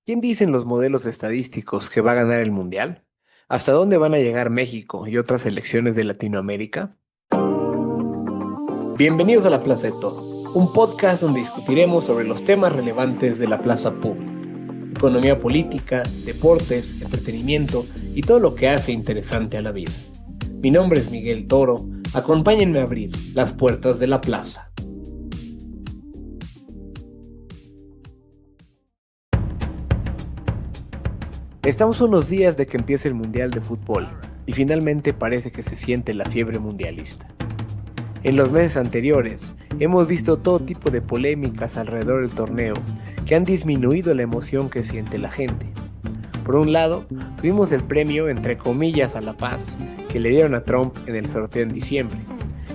¿Quién dicen los modelos estadísticos que va a ganar el Mundial? ¿Hasta dónde van a llegar México y otras selecciones de Latinoamérica? Bienvenidos a La Plaza de Toro, un podcast donde discutiremos sobre los temas relevantes de la plaza pública, economía política, deportes, entretenimiento y todo lo que hace interesante a la vida. Mi nombre es Miguel Toro, acompáñenme a abrir las puertas de la plaza. Estamos a unos días de que empiece el Mundial de Fútbol y finalmente parece que se siente la fiebre mundialista. En los meses anteriores hemos visto todo tipo de polémicas alrededor del torneo que han disminuido la emoción que siente la gente. Por un lado, tuvimos el premio entre comillas a la paz que le dieron a Trump en el sorteo en diciembre,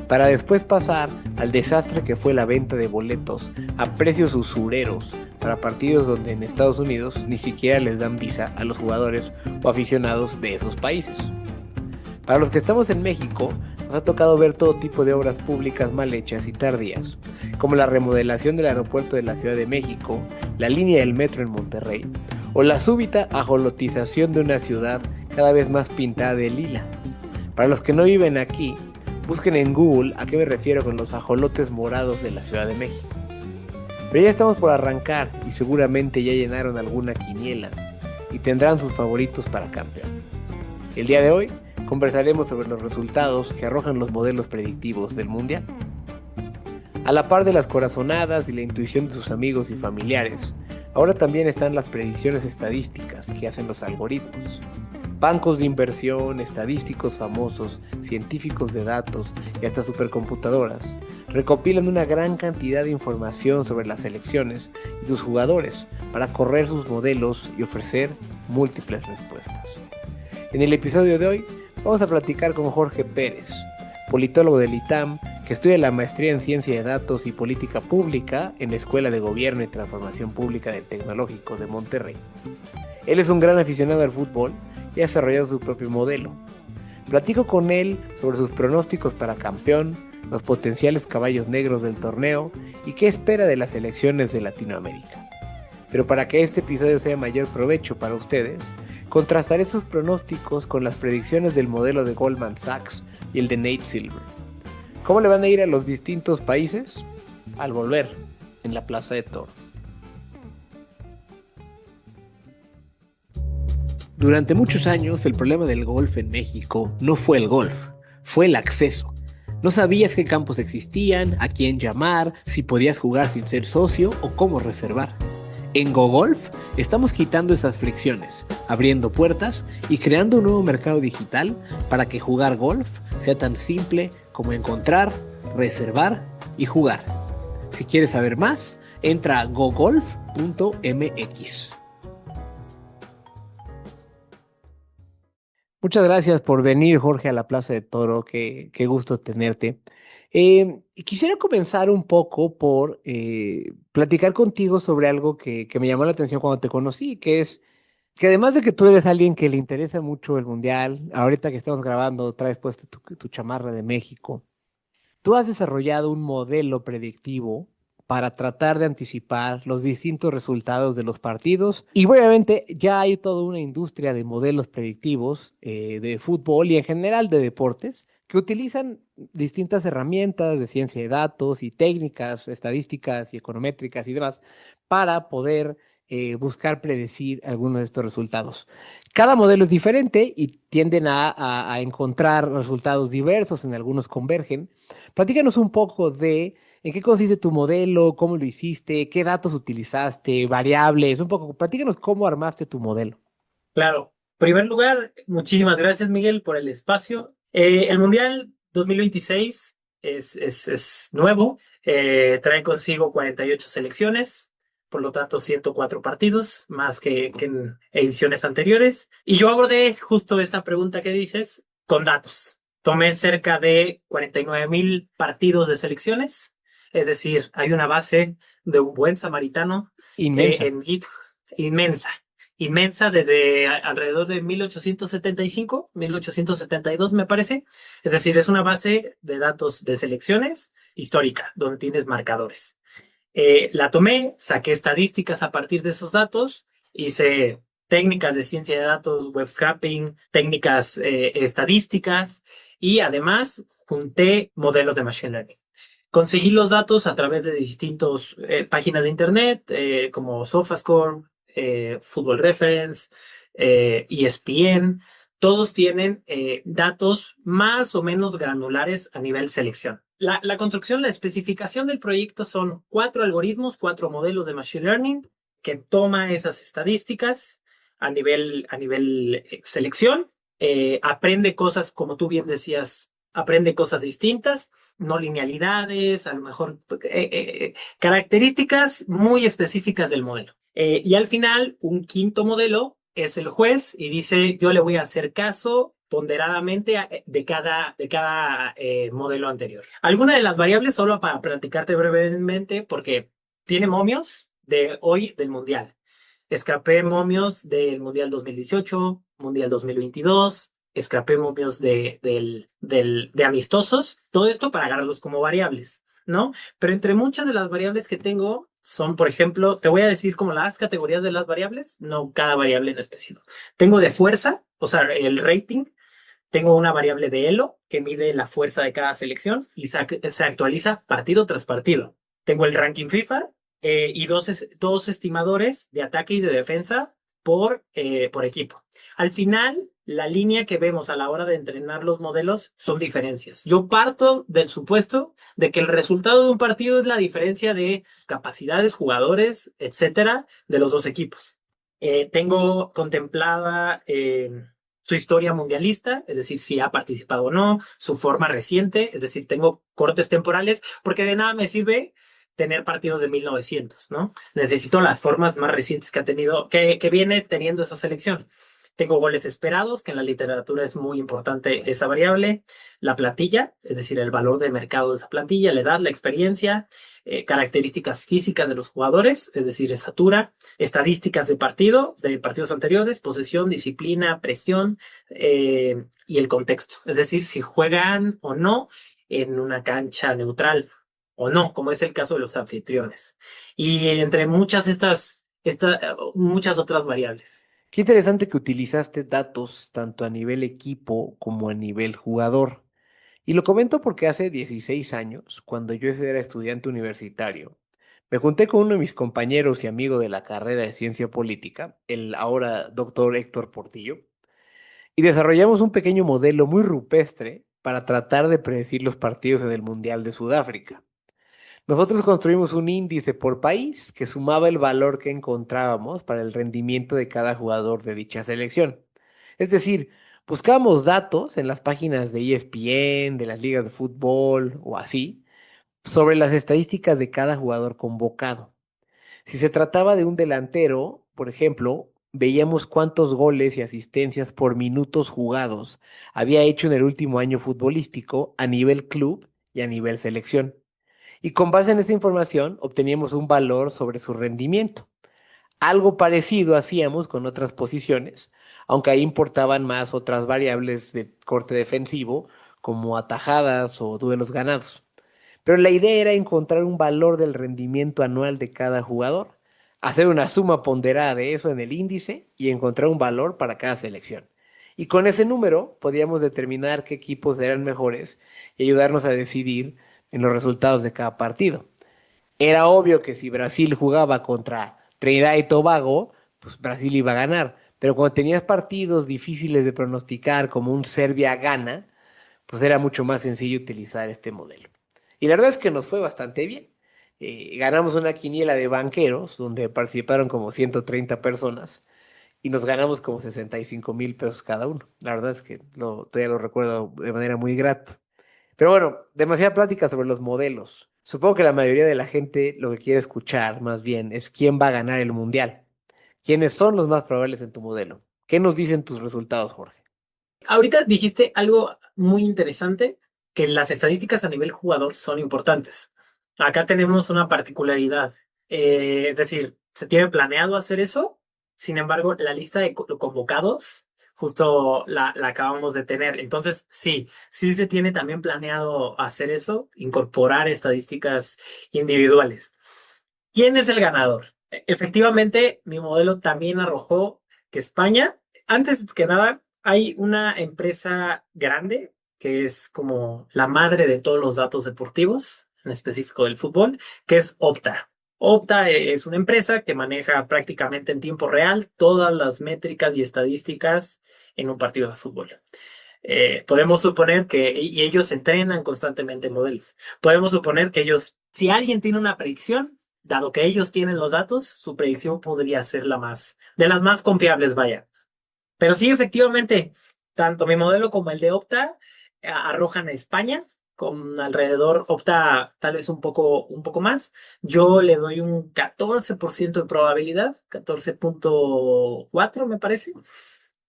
para después pasar al desastre que fue la venta de boletos a precios usureros para partidos donde en Estados Unidos ni siquiera les dan visa a los jugadores o aficionados de esos países. Para los que estamos en México, nos ha tocado ver todo tipo de obras públicas mal hechas y tardías, como la remodelación del aeropuerto de la Ciudad de México, la línea del metro en Monterrey, o la súbita ajolotización de una ciudad cada vez más pintada de lila. Para los que no viven aquí, busquen en Google a qué me refiero con los ajolotes morados de la Ciudad de México. Pero ya estamos por arrancar y seguramente ya llenaron alguna quiniela y tendrán sus favoritos para campeón. El día de hoy conversaremos sobre los resultados que arrojan los modelos predictivos del Mundial. A la par de las corazonadas y la intuición de sus amigos y familiares, ahora también están las predicciones estadísticas que hacen los algoritmos. Bancos de inversión, estadísticos famosos, científicos de datos y hasta supercomputadoras recopilan una gran cantidad de información sobre las selecciones y sus jugadores para correr sus modelos y ofrecer múltiples respuestas. En el episodio de hoy vamos a platicar con Jorge Pérez, politólogo del ITAM, que estudia la maestría en Ciencia de Datos y Política Pública en la Escuela de Gobierno y Transformación Pública del Tecnológico de Monterrey. Él es un gran aficionado al fútbol y ha desarrollado su propio modelo. Platico con él sobre sus pronósticos para campeón, los potenciales caballos negros del torneo y qué espera de las selecciones de Latinoamérica. Pero para que este episodio sea de mayor provecho para ustedes, contrastaré sus pronósticos con las predicciones del modelo de Goldman Sachs y el de Nate Silver. ¿Cómo le van a ir a los distintos países? Al volver en la Plaza de Toro. Durante muchos años el problema del golf en México no fue el golf, fue el acceso. No sabías qué campos existían, a quién llamar, si podías jugar sin ser socio o cómo reservar. En GoGolf estamos quitando esas fricciones, abriendo puertas y creando un nuevo mercado digital para que jugar golf sea tan simple como encontrar, reservar y jugar. Si quieres saber más, entra a gogolf.mx. Muchas gracias por venir, Jorge, a la Plaza de Toro. Qué gusto tenerte. Y quisiera comenzar un poco por platicar contigo sobre algo que me llamó la atención cuando te conocí, que es que además de que tú eres alguien que le interesa mucho el Mundial, ahorita que estamos grabando, traes puesto tu chamarra de México, tú has desarrollado un modelo predictivo para tratar de anticipar los distintos resultados de los partidos. Y obviamente ya hay toda una industria de modelos predictivos de fútbol y en general de deportes que utilizan distintas herramientas de ciencia de datos y técnicas estadísticas y econométricas y demás para poder buscar predecir algunos de estos resultados. Cada modelo es diferente y tienden a encontrar resultados diversos, en algunos convergen. Platícanos un poco de en qué consiste tu modelo, cómo lo hiciste, qué datos utilizaste, variables, un poco. Platícanos cómo armaste tu modelo. Claro. En primer lugar, muchísimas gracias, Miguel, por el espacio. El Mundial 2026 es nuevo, trae consigo 48 selecciones, por lo tanto 104 partidos, más que en ediciones anteriores. Y yo abordé justo esta pregunta que dices con datos. Tomé cerca de 49,000 partidos de selecciones, es decir, hay una base de un buen samaritano Inmensa. en Git inmensa inmensa desde alrededor de 1875, 1872 me parece. Es decir, es una base de datos de selecciones histórica, donde tienes marcadores. La tomé, saqué estadísticas a partir de esos datos hice técnicas de ciencia de datos, web scraping, técnicas estadísticas y además junté modelos de machine learning. Conseguí los datos a través de distintas páginas de internet, como SofaScore, Football Reference, ESPN. Todos tienen datos más o menos granulares a nivel selección. La construcción, la especificación del proyecto son 4 algoritmos, 4 modelos de Machine Learning que toma esas estadísticas a nivel selección, aprende cosas, como tú bien decías, aprende cosas distintas, no linealidades, a lo mejor características muy específicas del modelo. Y al final, un quinto modelo es el juez y dice, yo le voy a hacer caso ponderadamente de cada modelo anterior. Alguna de las variables, solo para platicarte brevemente, porque tiene momios de hoy del Mundial. Scrapé momios del Mundial 2018, Mundial 2022, scrapé momios de amistosos, todo esto para agarrarlos como variables, ¿no? Pero entre muchas de las variables que tengo son, por ejemplo, te voy a decir como las categorías de las variables, no cada variable en específico. Tengo de fuerza, o sea, el rating, tengo una variable de Elo que mide la fuerza de cada selección y se actualiza partido tras partido. Tengo el ranking FIFA y dos estimadores de ataque y de defensa por equipo. Al final, la línea que vemos a la hora de entrenar los modelos son diferencias. Yo parto del supuesto de que el resultado de un partido es la diferencia de capacidades, jugadores, etcétera, de los dos equipos. Tengo contemplada su historia mundialista, es decir, si ha participado o no, su forma reciente, es decir, tengo cortes temporales, porque de nada me sirve tener partidos de 1900, ¿no? Necesito las formas más recientes que ha tenido, que viene teniendo esa selección. Tengo goles esperados, que en la literatura es muy importante esa variable, la plantilla, es decir, el valor de mercado de esa plantilla, la edad, la experiencia, características físicas de los jugadores, es decir, estatura, estadísticas de partidos anteriores, posesión, disciplina, presión y el contexto, es decir, si juegan o no en una cancha neutral o no, como es el caso de los anfitriones. Y entre muchas otras variables. Qué interesante que utilizaste datos tanto a nivel equipo como a nivel jugador. Y lo comento porque hace 16 años, cuando yo era estudiante universitario, me junté con uno de mis compañeros y amigo de la carrera de ciencia política, el ahora doctor Héctor Portillo, y desarrollamos un pequeño modelo muy rupestre para tratar de predecir los partidos en el Mundial de Sudáfrica. Nosotros construimos un índice por país que sumaba el valor que encontrábamos para el rendimiento de cada jugador de dicha selección. Es decir, buscábamos datos en las páginas de ESPN, de las ligas de fútbol o así, sobre las estadísticas de cada jugador convocado. Si se trataba de un delantero, por ejemplo, veíamos cuántos goles y asistencias por minutos jugados había hecho en el último año futbolístico a nivel club y a nivel selección. Y con base en esa información obteníamos un valor sobre su rendimiento. Algo parecido hacíamos con otras posiciones, aunque ahí importaban más otras variables de corte defensivo, como atajadas o duelos ganados. Pero la idea era encontrar un valor del rendimiento anual de cada jugador, hacer una suma ponderada de eso en el índice y encontrar un valor para cada selección. Y con ese número podíamos determinar qué equipos eran mejores y ayudarnos a decidir en los resultados de cada partido. Era obvio que si Brasil jugaba contra Trinidad y Tobago, pues Brasil iba a ganar. Pero cuando tenías partidos difíciles de pronosticar, como un Serbia-Ghana, pues era mucho más sencillo utilizar este modelo. Y la verdad es que nos fue bastante bien. Ganamos una quiniela de banqueros, donde participaron como 130 personas, y nos ganamos como 65,000 pesos cada uno. La verdad es que todavía lo recuerdo de manera muy grata. Pero bueno, demasiada plática sobre los modelos. Supongo que la mayoría de la gente lo que quiere escuchar, más bien, es quién va a ganar el mundial. ¿Quiénes son los más probables en tu modelo? ¿Qué nos dicen tus resultados, Jorge? Ahorita dijiste algo muy interesante, que las estadísticas a nivel jugador son importantes. Acá tenemos una particularidad, es decir, se tiene planeado hacer eso, sin embargo, la lista de convocados justo la acabamos de tener. Entonces, sí se tiene también planeado hacer eso, incorporar estadísticas individuales. ¿Quién es el ganador? Efectivamente, mi modelo también arrojó que España, antes que nada, hay una empresa grande que es como la madre de todos los datos deportivos, en específico del fútbol, que es Opta. Opta es una empresa que maneja prácticamente en tiempo real todas las métricas y estadísticas en un partido de fútbol. Podemos suponer que, y ellos entrenan constantemente modelos, podemos suponer que ellos, si alguien tiene una predicción, dado que ellos tienen los datos, su predicción podría ser la más, de las más confiables, vaya. Pero sí, efectivamente, tanto mi modelo como el de Opta arrojan a España con alrededor, Opta tal vez un poco más. Yo le doy un 14% de probabilidad, 14,4 me parece.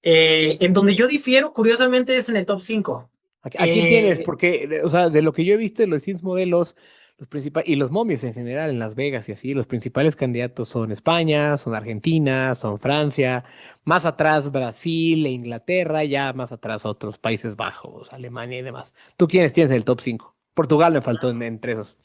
En donde yo difiero, curiosamente, es en el top 5. Aquí tienes, porque, o sea, de lo que yo he visto de los distintos modelos, los principales, y los momios en general en Las Vegas y así, los principales candidatos son España, son Argentina, son Francia, más atrás Brasil e Inglaterra, ya más atrás otros Países Bajos, Alemania y demás. ¿Tú quiénes tienes el top 5? Portugal me faltó entre esos.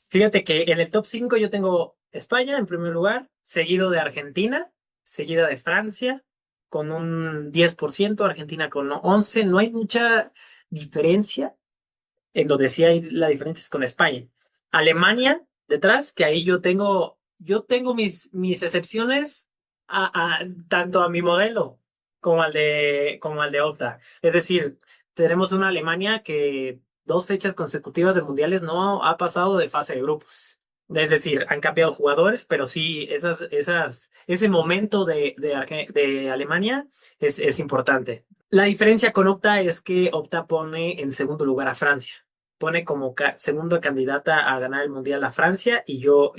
Fíjate que en el top 5 yo tengo España en primer lugar, seguido de Argentina, seguida de Francia, con un 10%, Argentina con 11%. No hay mucha diferencia. En donde sí hay la diferencia es con España. Alemania, detrás, que ahí yo tengo mis excepciones tanto a mi modelo como al de Opta. Es decir, tenemos una Alemania que 2 fechas consecutivas de mundiales no ha pasado de fase de grupos. Es decir, han cambiado jugadores, pero sí, ese momento de Alemania es importante. La diferencia con Opta es que Opta pone en segundo lugar a Francia. Pone como segunda candidata a ganar el mundial a Francia y yo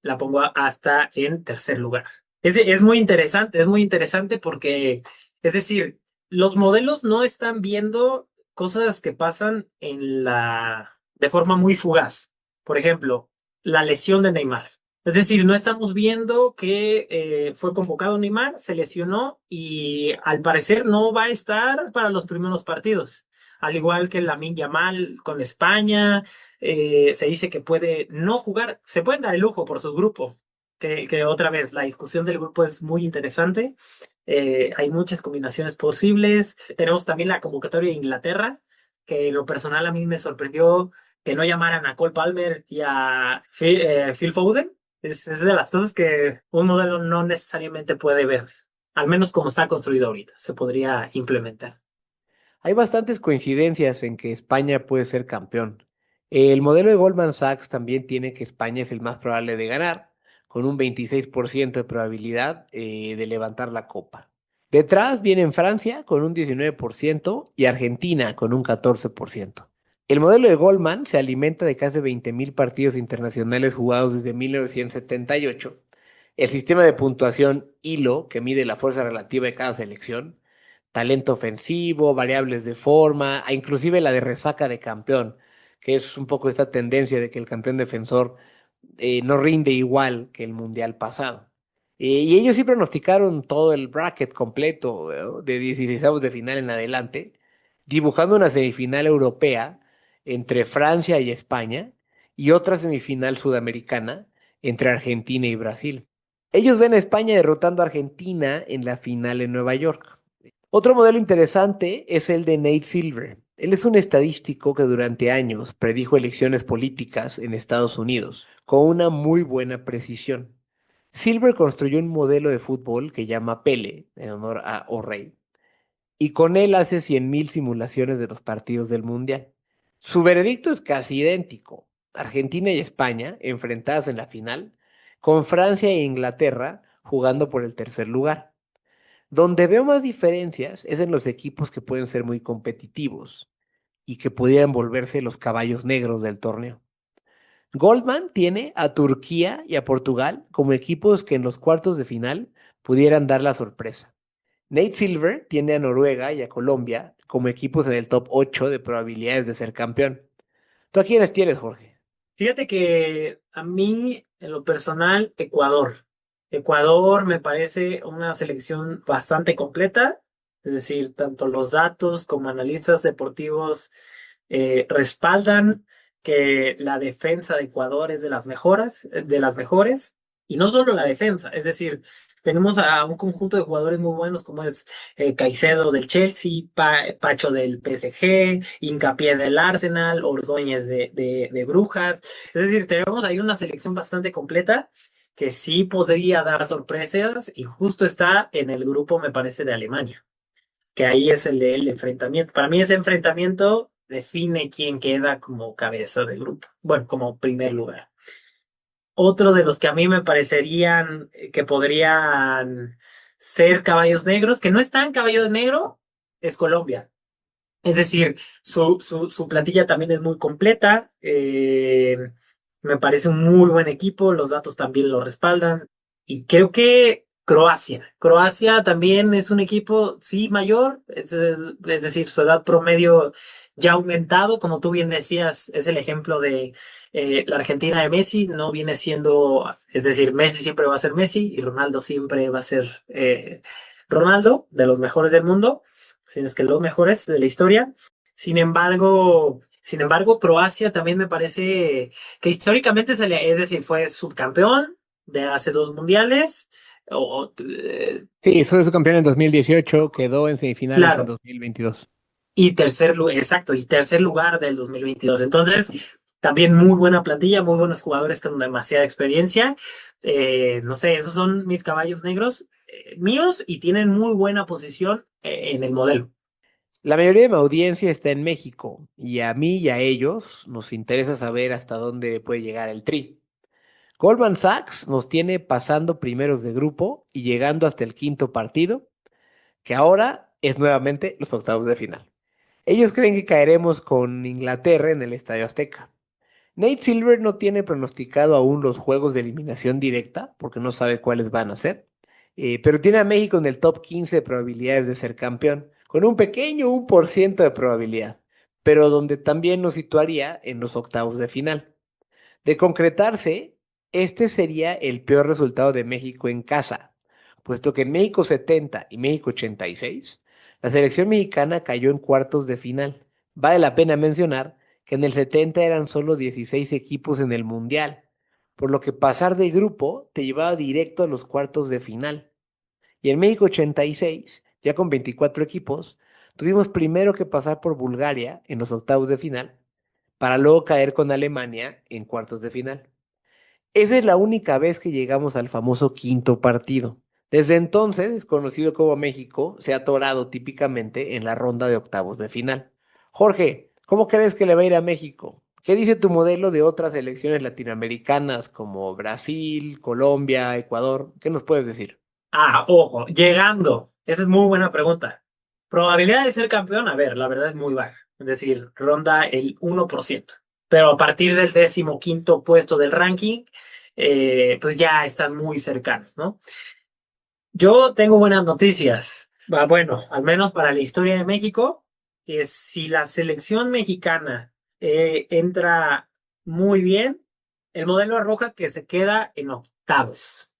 la pongo hasta en tercer lugar. Es muy interesante porque, es decir, los modelos no están viendo cosas que pasan de forma muy fugaz. Por ejemplo, la lesión de Neymar. Es decir, no estamos viendo que fue convocado Neymar, se lesionó y al parecer no va a estar para los primeros partidos. Al igual que Lamine Yamal con España, se dice que puede no jugar, se puede dar el lujo por su grupo, que otra vez la discusión del grupo es muy interesante. Hay muchas combinaciones posibles. Tenemos también la convocatoria de Inglaterra, que en lo personal a mí me sorprendió que no llamaran a Cole Palmer y a Phil Foden. Es de las cosas que un modelo no necesariamente puede ver, al menos como está construido ahorita, se podría implementar. Hay bastantes coincidencias en que España puede ser campeón. El modelo de Goldman Sachs también tiene que España es el más probable de ganar, con un 26% de probabilidad de levantar la copa. Detrás vienen Francia con un 19% y Argentina con un 14%. El modelo de Goldman se alimenta de casi 20.000 partidos internacionales jugados desde 1978. El sistema de puntuación ILO, que mide la fuerza relativa de cada selección, talento ofensivo, variables de forma, e inclusive la de resaca de campeón, que es un poco esta tendencia de que el campeón defensor no rinde igual que el mundial pasado. Y ellos sí pronosticaron todo el bracket completo, de 16 de final en adelante, dibujando una semifinal europea entre Francia y España y otra semifinal sudamericana entre Argentina y Brasil. Ellos ven a España derrotando a Argentina en la final en Nueva York. Otro modelo interesante es el de Nate Silver. Él es un estadístico que durante años predijo elecciones políticas en Estados Unidos con una muy buena precisión. Silver construyó un modelo de fútbol que llama Pele, en honor a O'Reilly, y con él hace 100.000 simulaciones de los partidos del Mundial. Su veredicto es casi idéntico. Argentina y España enfrentadas en la final, con Francia e Inglaterra jugando por el tercer lugar. Donde veo más diferencias es en los equipos que pueden ser muy competitivos y que pudieran volverse los caballos negros del torneo. Goldman tiene a Turquía y a Portugal como equipos que en los cuartos de final pudieran dar la sorpresa. Nate Silver tiene a Noruega y a Colombia como equipos en el top 8 de probabilidades de ser campeón. ¿Tú a quiénes tienes, Jorge? Fíjate que a mí, en lo personal, Ecuador. Ecuador me parece una selección bastante completa, es decir, tanto los datos como analistas deportivos respaldan que la defensa de Ecuador es de las mejores, de las mejores. Y no solo la defensa, es decir, tenemos a un conjunto de jugadores muy buenos como es Caicedo del Chelsea, Pacho del PSG, Hincapié del Arsenal, Ordóñez de Brujas. Es decir, tenemos ahí una selección bastante completa que sí podría dar sorpresas y justo está en el grupo, me parece, de Alemania, que ahí es el enfrentamiento. Para mí ese enfrentamiento define quién queda como cabeza de grupo, bueno, como primer lugar. Otro de los que a mí me parecerían que podrían ser caballos negros, que no están caballo de negro, es Colombia. Es decir, su plantilla también es muy completa. Me parece un muy buen equipo, los datos también lo respaldan. Y creo que Croacia. Croacia también es un equipo, sí, mayor, es decir, su edad promedio ya ha aumentado, como tú bien decías, es el ejemplo de la Argentina de Messi, no viene siendo, es decir, Messi siempre va a ser Messi y Ronaldo siempre va a ser Ronaldo, de los mejores del mundo, si es que los mejores de la historia. Sin embargo, Croacia también me parece que históricamente es decir, fue subcampeón de hace dos mundiales. Sí, fue su campeón en 2018, quedó en semifinales en Claro, 2022. y exacto, y tercer lugar del 2022. Entonces, también muy buena plantilla, muy buenos jugadores con demasiada experiencia. No sé, esos son mis caballos negros míos y tienen muy buena posición en el modelo. La mayoría de mi audiencia está en México y a mí y a ellos nos interesa saber hasta dónde puede llegar el Tri. Goldman Sachs nos tiene pasando primeros de grupo y llegando hasta el quinto partido, que ahora es nuevamente los octavos de final. Ellos creen que caeremos con Inglaterra en el Estadio Azteca. Nate Silver no tiene pronosticado aún los juegos de eliminación directa, porque no sabe cuáles van a ser, pero tiene a México en el top 15 de probabilidades de ser campeón, con un pequeño 1% de probabilidad, pero donde también nos situaría en los octavos de final. De concretarse, este sería el peor resultado de México en casa, puesto que en México 70 y México 86, la selección mexicana cayó en cuartos de final. Vale la pena mencionar que en el 70 eran solo 16 equipos en el Mundial, por lo que pasar de grupo te llevaba directo a los cuartos de final. Y en México 86, ya con 24 equipos, tuvimos primero que pasar por Bulgaria en los octavos de final, para luego caer con Alemania en cuartos de final. Esa es la única vez que llegamos al famoso quinto partido. Desde entonces es conocido como México se ha atorado típicamente en la ronda de octavos de final. Jorge, ¿cómo crees que le va a ir a México? ¿Qué dice tu modelo de otras selecciones latinoamericanas como Brasil, Colombia, Ecuador? ¿Qué nos puedes decir? Ojo, llegando. Esa es muy buena pregunta. Probabilidad de ser campeón, a ver, la verdad es muy baja. Es decir, ronda el 1%. Pero a partir del 15º puesto del ranking, pues ya están muy cercanos, ¿no? Yo tengo buenas noticias. Bueno, al menos para la historia de México, que si la selección mexicana entra muy bien, el modelo arroja que se queda en octavos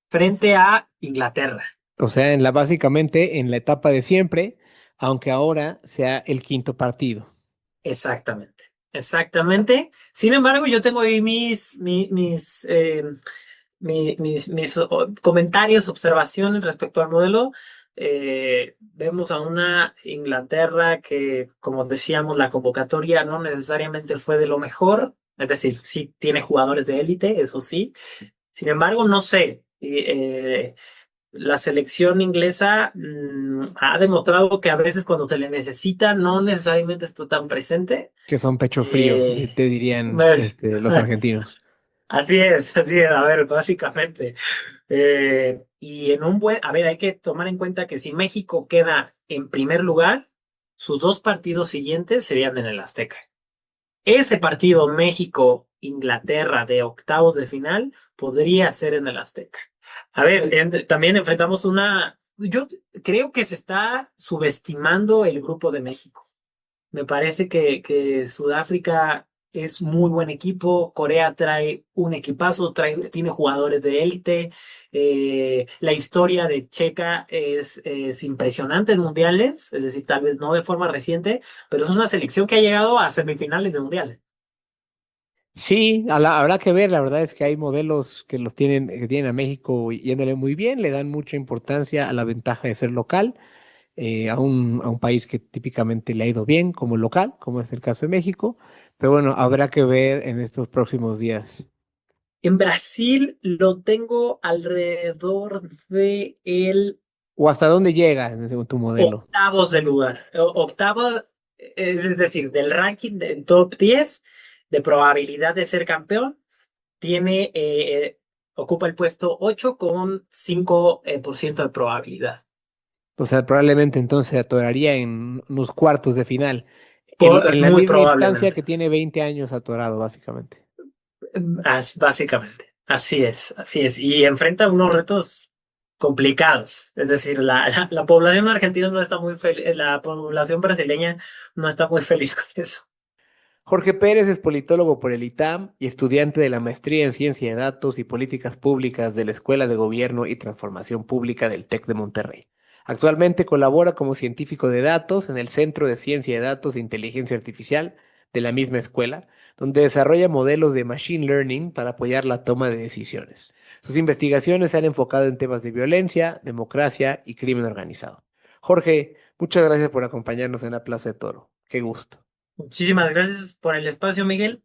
frente a Inglaterra. O sea, básicamente en la etapa de siempre, aunque ahora sea el quinto partido. Exactamente, exactamente. Sin embargo, yo tengo ahí mis comentarios, observaciones respecto al modelo. Vemos a una Inglaterra que, como decíamos, la convocatoria no necesariamente fue de lo mejor. Es decir, sí tiene jugadores de élite, eso sí. Sin embargo, no sé. La selección inglesa ha demostrado que a veces cuando se le necesita no necesariamente está tan presente. Que son pecho frío, Eh, te dirían me- los argentinos. así es, a ver, básicamente. Y a ver, hay que tomar en cuenta que si México queda en primer lugar, sus dos partidos siguientes serían en el Azteca. Ese partido México-Inglaterra de octavos de final podría ser en el Azteca. A ver, también enfrentamos yo creo que se está subestimando el grupo de México. Me parece que Sudáfrica es muy buen equipo, Corea trae un equipazo, tiene jugadores de élite, la historia de Checa es impresionante en mundiales, es decir, tal vez no de forma reciente, pero es una selección que ha llegado a semifinales de mundiales. Sí, habrá que ver, la verdad es que hay modelos que tienen a México yéndole muy bien, le dan mucha importancia a la ventaja de ser local, a un país que típicamente le ha ido bien como local, como es el caso de México, pero bueno, habrá que ver en estos próximos días. En Brasil lo tengo alrededor de el ¿O hasta dónde llega según tu modelo? octavos de lugar. Octavo, es decir, del ranking del top 10 de probabilidad de ser campeón, tiene, ocupa el puesto 8 con 5% de probabilidad. O sea, probablemente entonces se atoraría en unos cuartos de final, en la Muy misma instancia probablemente. que tiene 20 años atorado, básicamente. Básicamente. Así es, así es. Y enfrenta unos retos complicados. Es decir, la población argentina no está muy feliz, la población brasileña no está muy feliz con eso. Jorge Pérez es politólogo por el ITAM y estudiante de la maestría en Ciencia de Datos y Políticas Públicas de la Escuela de Gobierno y Transformación Pública del TEC de Monterrey. Actualmente colabora como científico de datos en el Centro de Ciencia de Datos e Inteligencia Artificial de la misma escuela, donde desarrolla modelos de Machine Learning para apoyar la toma de decisiones. Sus investigaciones se han enfocado en temas de violencia, democracia y crimen organizado. Jorge, muchas gracias por acompañarnos en la Plaza de Toro. Qué gusto. Muchísimas gracias por el espacio, Miguel.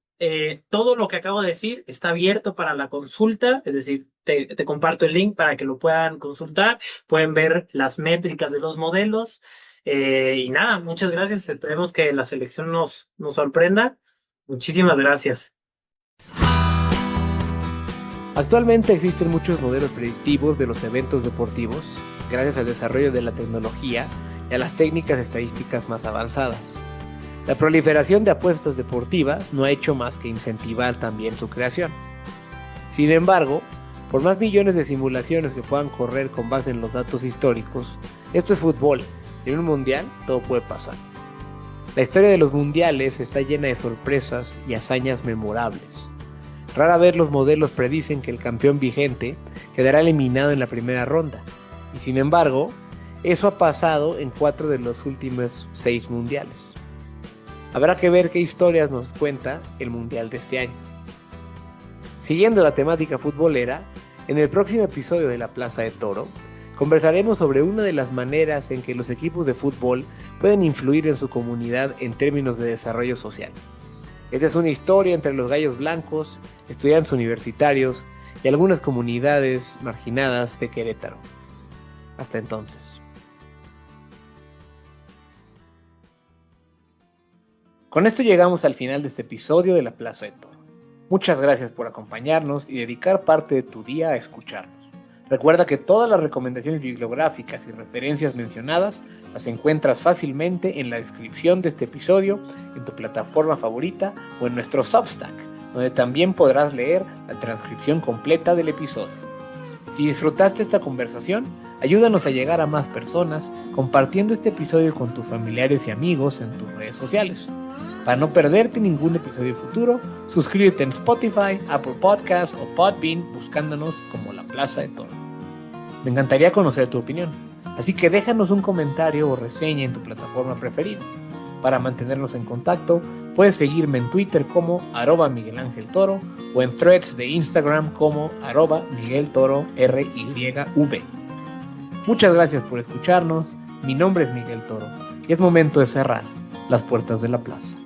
Todo lo que acabo de decir está abierto para la consulta, es decir, te comparto el link para que lo puedan consultar, pueden ver las métricas de los modelos y nada, muchas gracias. Esperemos que la selección nos sorprenda. Muchísimas gracias. Actualmente existen muchos modelos predictivos de los eventos deportivos, gracias al desarrollo de la tecnología y a las técnicas estadísticas más avanzadas. La proliferación de apuestas deportivas no ha hecho más que incentivar también su creación. Sin embargo, por más millones de simulaciones que puedan correr con base en los datos históricos, esto es fútbol y en un mundial todo puede pasar. La historia de los mundiales está llena de sorpresas y hazañas memorables. Rara vez los modelos predicen que el campeón vigente quedará eliminado en la primera ronda, y sin embargo, eso ha pasado en 4 de los últimos 6 mundiales. Habrá que ver qué historias nos cuenta el mundial de este año. Siguiendo la temática futbolera, en el próximo episodio de La Plaza de Toro, conversaremos sobre una de las maneras en que los equipos de fútbol pueden influir en su comunidad en términos de desarrollo social. Esta es una historia entre los gallos blancos, estudiantes universitarios y algunas comunidades marginadas de Querétaro. Hasta entonces. Con esto llegamos al final de este episodio de La Plaza de Toro. Muchas gracias por acompañarnos y dedicar parte de tu día a escucharnos. Recuerda que todas las recomendaciones bibliográficas y referencias mencionadas las encuentras fácilmente en la descripción de este episodio, en tu plataforma favorita o en nuestro Substack, donde también podrás leer la transcripción completa del episodio. Si disfrutaste esta conversación, ayúdanos a llegar a más personas compartiendo este episodio con tus familiares y amigos en tus redes sociales. Para no perderte ningún episodio futuro, suscríbete en Spotify, Apple Podcasts o Podbean buscándonos como La Plaza de Toro. Me encantaría conocer tu opinión, así que déjanos un comentario o reseña en tu plataforma preferida. Para mantenernos en contacto, puedes seguirme en Twitter como @MiguelAngelToro o en threads de Instagram como @MiguelToroRYV. Muchas gracias por escucharnos, mi nombre es Miguel Toro y es momento de cerrar las puertas de la plaza.